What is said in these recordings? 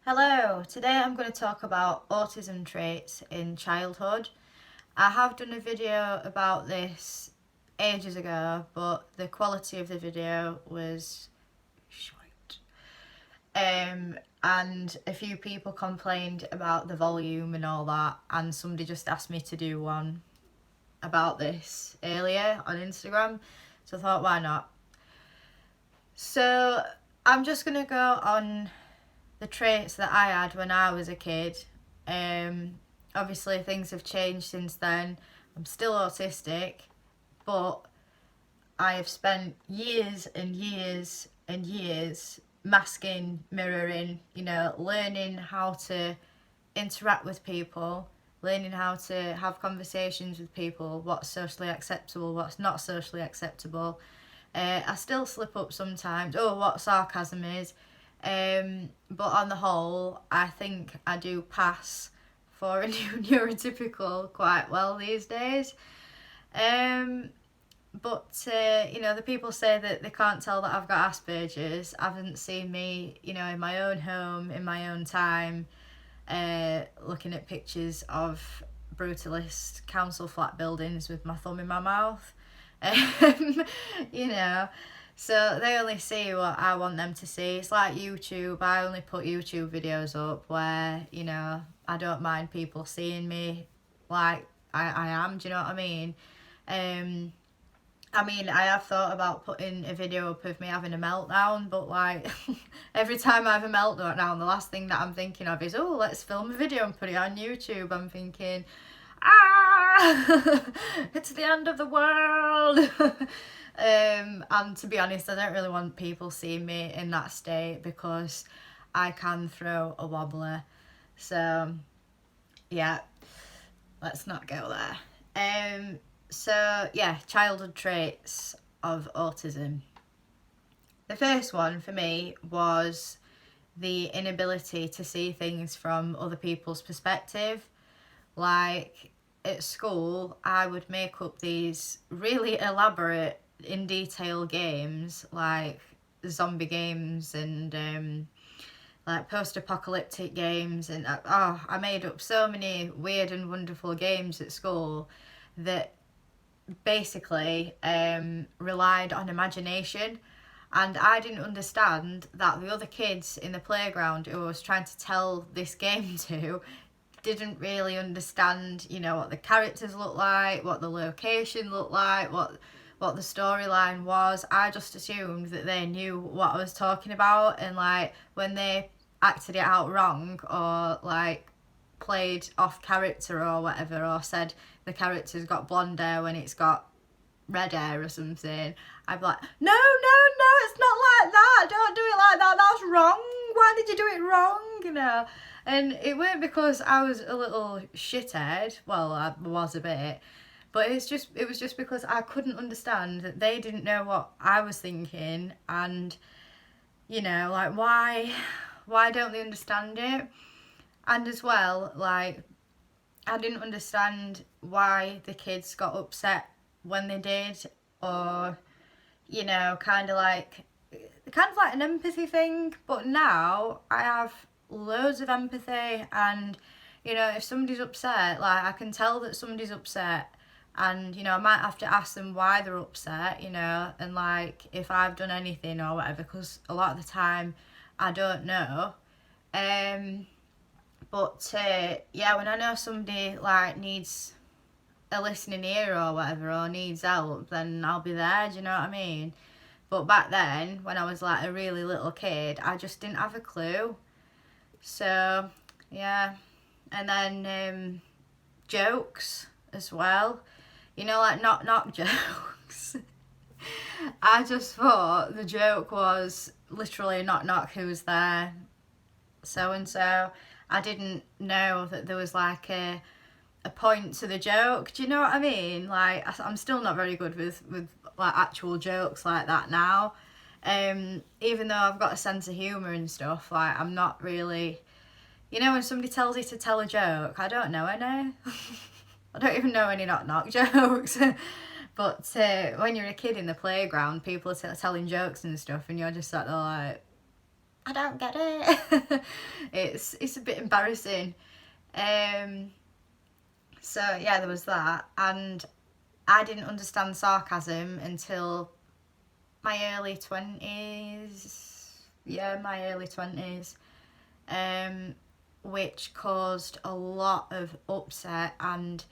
Hello, today I'm going to talk about autism traits in childhood. I have done a video about this ages ago, but the quality of the video was shite. And a few people complained about the volume and all that, and somebody just asked me to do one about this earlier on Instagram, so I thought, why not? So I'm just going to go on the traits that I had when I was a kid. Obviously, things have changed since then. I'm still autistic, but I have spent years and years and years masking, mirroring, learning how to interact with people, learning how to have conversations with people, what's socially acceptable, what's not socially acceptable. I still slip up sometimes. Oh, what sarcasm is. But on the whole, I think I do pass for a neurotypical quite well these days. But the people say that they can't tell that I've got Asperger's. Haven't seen me, in my own home, in my own time, looking at pictures of brutalist council flat buildings with my thumb in my mouth. Um, you know, so they only see what I want them to see. It's like YouTube. I only put YouTube videos up where, I don't mind people seeing me like I am. Do you know what I mean? I have thought about putting a video up of me having a meltdown, but like every time I have a meltdown, the last thing that I'm thinking of is, oh, let's film a video and put it on YouTube. I'm thinking, it's the end of the world. And to be honest, I don't really want people seeing me in that state because I can throw a wobbler. So, yeah, let's not go there. Childhood traits of autism. The first one for me was the inability to see things from other people's perspective. Like at school, I would make up these really elaborate, in detail games, like zombie games and like post-apocalyptic games, and I made up so many weird and wonderful games at school that basically relied on imagination. And I didn't understand that the other kids in the playground who I was trying to tell this game to didn't really understand, what the characters looked like, what the location looked like, what the storyline was. I just assumed that they knew what I was talking about, and like when they acted it out wrong or like played off character or whatever, or said the character's got blonde hair when it's got red hair or something, I'd be like, no, it's not like that, don't do it like that, that's wrong, why did you do it wrong, And it weren't because I was a little shithead, well, I was a bit, but it was just because I couldn't understand that they didn't know what I was thinking, and like why don't they understand it? And as well, like I didn't understand why the kids got upset when they did, or kind of like an empathy thing. But now I have loads of empathy, and if somebody's upset, like I can tell that somebody's upset, and I might have to ask them why they're upset, and like if I've done anything or whatever, because a lot of the time I don't know. When I know somebody like needs a listening ear or whatever, or needs help, then I'll be there, do you know what I mean? But back then, when I was like a really little kid, I just didn't have a clue. So, yeah. And then jokes as well. Like knock jokes. I just thought the joke was literally knock, who's there? So and so. I didn't know that there was like a point to the joke. Do you know what I mean? Like I'm still not very good with like actual jokes like that now. Even though I've got a sense of humour and stuff, like I'm not really, when somebody tells you to tell a joke, I don't know any. I don't even know any knock jokes. But when you're a kid in the playground, people are telling jokes and stuff, and you're just sort of like, I don't get it. It's a bit embarrassing. So yeah, there was that, and I didn't understand sarcasm until my early 20s. Yeah, my early 20s. Which caused a lot of upset and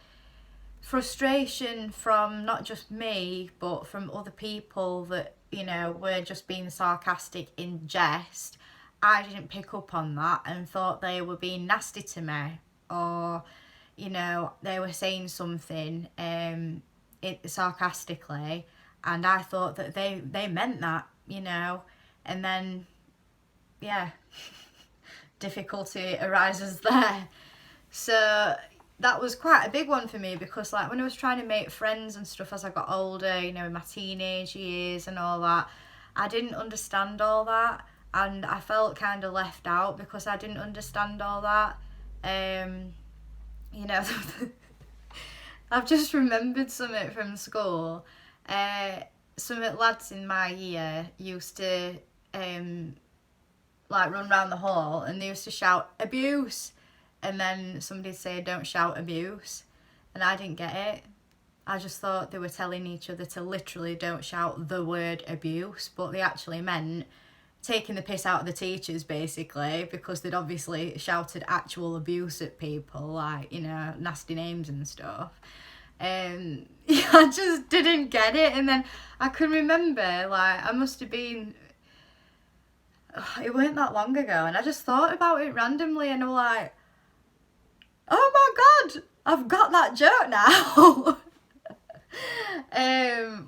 frustration from not just me, but from other people that, you know, were just being sarcastic in jest. I didn't pick up on that and thought they were being nasty to me, or, you know, they were saying something sarcastically, and I thought that they meant that, you know, and then, yeah, difficulty arises there. So that was quite a big one for me, because like when I was trying to make friends and stuff as I got older, you know, in my teenage years and all that, I didn't understand all that, and I felt kind of left out because I didn't understand all that. You know, I've just remembered something from school. Some lads in my year used to like run around the hall, and they used to shout abuse, and then somebody'd say don't shout abuse, and I didn't get it. I just thought they were telling each other to literally don't shout the word abuse, but they actually meant taking the piss out of the teachers, basically, because they'd obviously shouted actual abuse at people, like, you know, nasty names and stuff. Yeah, I just didn't get it. And then I can remember, like, I must have been, it weren't that long ago, and I just thought about it randomly, and I'm like, oh my god, I've got that joke now.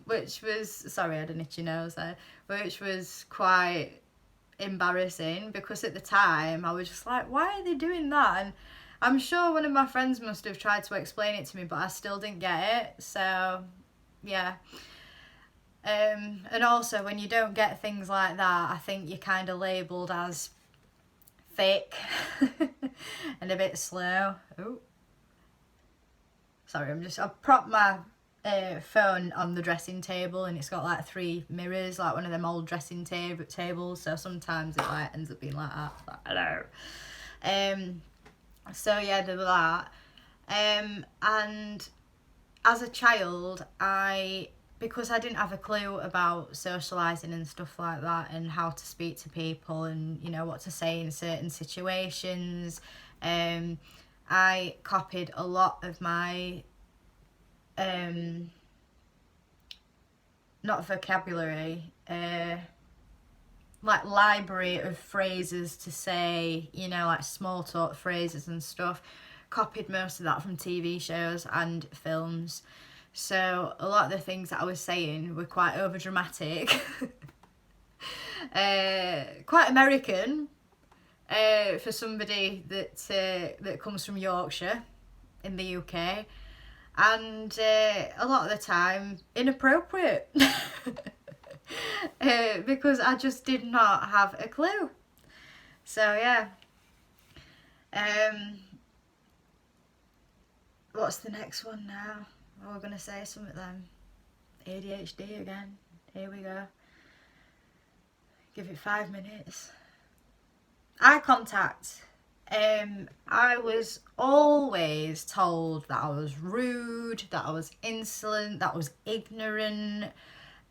Which was, sorry, I had an itchy nose there, which was quite embarrassing, because at the time I was just like, why are they doing that? And I'm sure one of my friends must have tried to explain it to me, but I still didn't get it. So yeah. And also, when you don't get things like that, I think you're kind of labelled as thick and a bit slow. Oh, sorry, I've propped my phone on the dressing table, and it's got like 3 mirrors, like one of them old dressing tables, so sometimes it like ends up being like that. Like, hello. So yeah, there was that. And as a child, because I didn't have a clue about socialising and stuff like that, and how to speak to people, and, you know, what to say in certain situations, I copied a lot of my not vocabulary, like library of phrases to say, you know, like small talk phrases and stuff. Copied most of that from TV shows and films. So a lot of the things that I was saying were quite over dramatic. Quite American for somebody that comes from Yorkshire in the UK. And a lot of the time inappropriate. Because I just did not have a clue. So yeah. What's the next one now? Oh, we're going to say something then. ADHD again. Here we go. Give it 5 minutes. Eye contact. I was always told that I was rude, that I was insolent, that I was ignorant.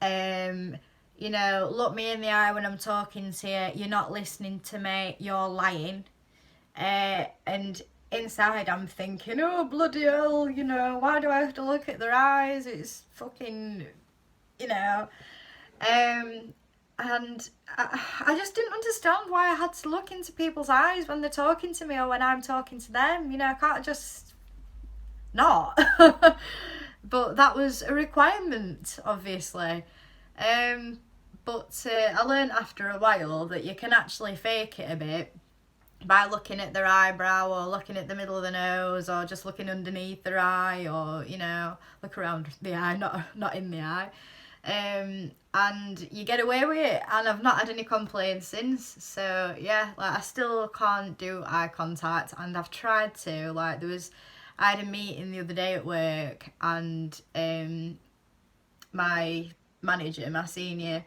You know, look me in the eye when I'm talking to you. You're not listening to me. You're lying. And inside I'm thinking, oh bloody hell, you know, why do I have to look at their eyes? It's fucking, you know. And I just didn't understand why I had to look into people's eyes when they're talking to me, or when I'm talking to them. You know, I can't just not. But that was a requirement, obviously. But I learned after a while that you can actually fake it a bit by looking at their eyebrow, or looking at the middle of the nose, or just looking underneath their eye, or, you know, look around the eye, not in the eye. And you get away with it, and I've not had any complaints since. So yeah, like, I still can't do eye contact, and I've tried to. Like, I had a meeting the other day at work, and my manager, my senior,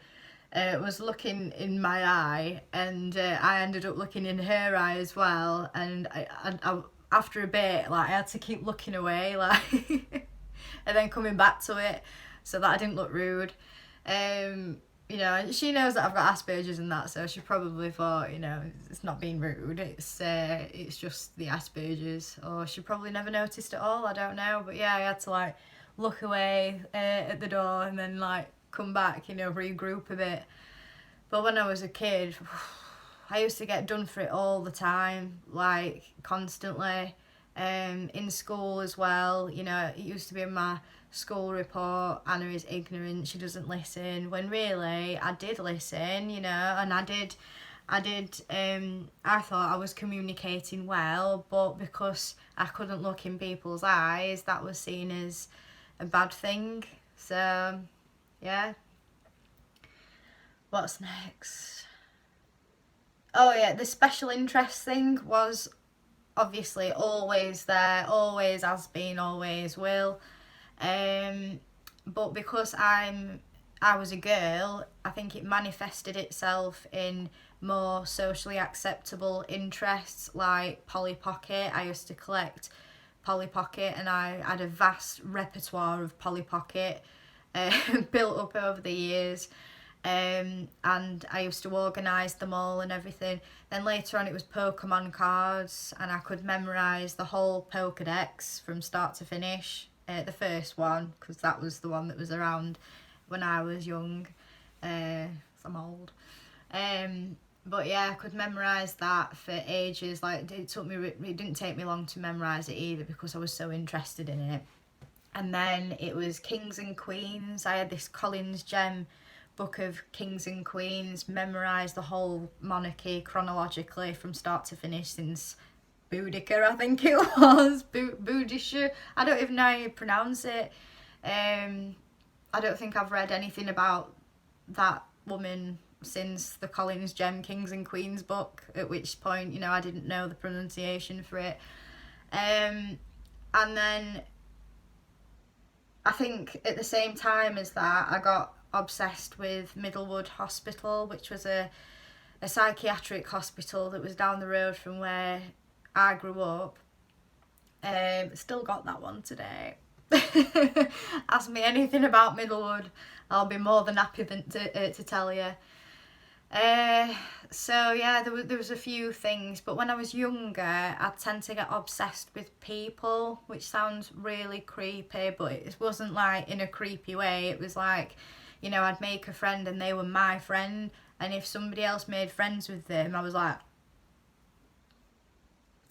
was looking in my eye, and I ended up looking in her eye as well. And after a bit, like, I had to keep looking away, like, and then coming back to it, so that I didn't look rude. You know, she knows that I've got Asperger's and that, so she probably thought, you know, it's not being rude, it's just the Asperger's, or she probably never noticed at all, I don't know. But yeah, I had to, like, look away at the door and then, like, come back, you know, regroup a bit. But when I was a kid, I used to get done for it all the time, like, constantly. In school as well, you know, it used to be in my school report, Anna is ignorant, she doesn't listen, when really I did listen, you know, and I thought I was communicating well, but because I couldn't look in people's eyes, that was seen as a bad thing. So yeah. What's next? Oh yeah, the special interest thing was obviously always there, always has been, always will. But because I was a girl, I think it manifested itself in more socially acceptable interests, like Polly Pocket. I used to collect Polly Pocket, and I had a vast repertoire of Polly Pocket built up over the years. And I used to organise them all and everything. Then later on it was Pokemon cards, and I could memorise the whole Pokedex from start to finish. The first one, because that was the one that was around when I was young. I'm old. But yeah, I could memorise that for ages. Like, it didn't take me long to memorise it either, because I was so interested in it. And then it was Kings and Queens. I had this Collins Gem book of Kings and Queens, memorised the whole monarchy chronologically from start to finish since Boudica, I think it was. Boudicca. I don't even know how you pronounce it. I don't think I've read anything about that woman since the Collins Gem Kings and Queens book, at which point, you know, I didn't know the pronunciation for it. And then I think at the same time as that, I got obsessed with Middlewood Hospital, which was a psychiatric hospital that was down the road from where I grew up. Still got that one today. Ask me anything about Middlewood, I'll be more than happy to tell you. So yeah, there was a few things, but when I was younger, I tend to get obsessed with people, which sounds really creepy, but it wasn't like in a creepy way. It was like, you know, I'd make a friend and they were my friend, and if somebody else made friends with them, I was like,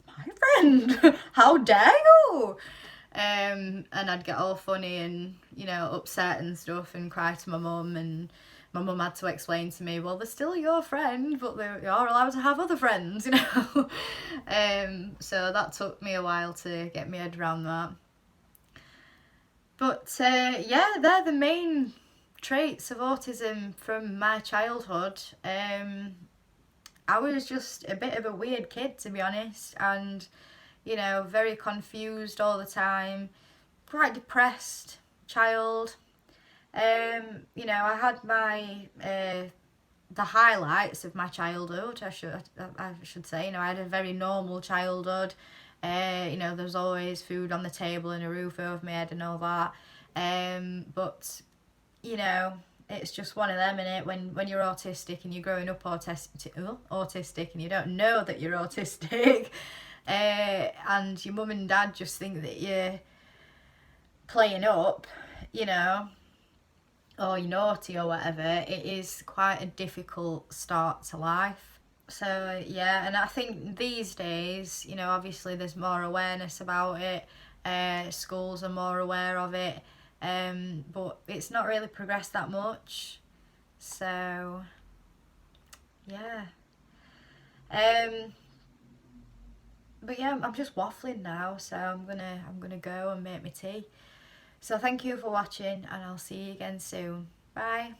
my friend, how dare you? And I'd get all funny and, you know, upset and stuff, and cry to my mum, and my mum had to explain to me, well, they're still your friend, but you're allowed to have other friends, you know. So that took me a while to get my head around that. But yeah, they're the main traits of autism from my childhood. I was just a bit of a weird kid, to be honest, and, you know, very confused all the time, quite depressed child. You know, I had my the highlights of my childhood, I should say. You know, I had a very normal childhood. You know, there was always food on the table and a roof over my head and all that. But, you know, it's just one of them, innit? When you're autistic and you're growing up autistic and you don't know that you're autistic, and your mum and dad just think that you're playing up, you know, or you're naughty or whatever, it is quite a difficult start to life. So yeah, and I think these days, you know, obviously there's more awareness about it, schools are more aware of it, but it's not really progressed that much. So yeah. But yeah, I'm just waffling now, so I'm gonna go and make my tea. So thank you for watching, and I'll see you again soon. Bye.